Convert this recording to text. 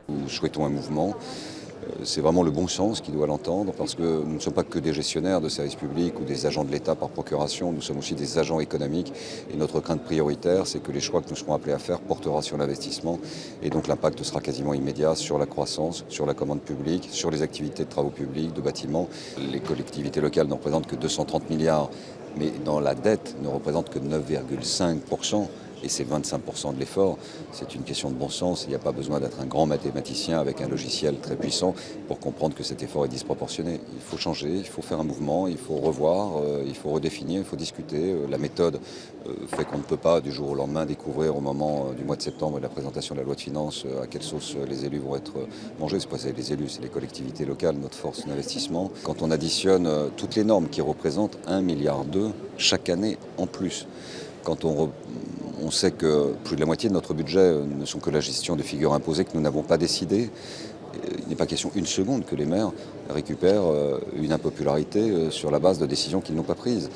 Nous souhaitons un mouvement. C'est vraiment le bon sens qui doit l'entendre parce que nous ne sommes pas que des gestionnaires de services publics ou des agents de l'État par procuration, nous sommes aussi des agents économiques et notre crainte prioritaire, c'est que les choix que nous serons appelés à faire portera sur l'investissement et donc l'impact sera quasiment immédiat sur la croissance, sur la commande publique, sur les activités de travaux publics, de bâtiments. Les collectivités locales ne représentent que 230 milliards, mais dans la dette ne représentent que 9,5%. Et c'est 25% de l'effort. C'est une question de bon sens. Il n'y a pas besoin d'être un grand mathématicien avec un logiciel très puissant pour comprendre que cet effort est disproportionné. Il faut changer, il faut faire un mouvement, il faut revoir, il faut redéfinir, il faut discuter. La méthode fait qu'on ne peut pas du jour au lendemain découvrir au moment du mois de septembre et de la présentation de la loi de finances à quelle sauce les élus vont être mangés. C'est pas les élus, c'est les collectivités locales, notre force d'investissement. Quand on additionne toutes les normes qui représentent 1,2 milliard chaque année en plus, quand on sait que plus de la moitié de notre budget ne sont que la gestion de figures imposées que nous n'avons pas décidées. Il n'est pas question une seconde que les maires récupèrent une impopularité sur la base de décisions qu'ils n'ont pas prises.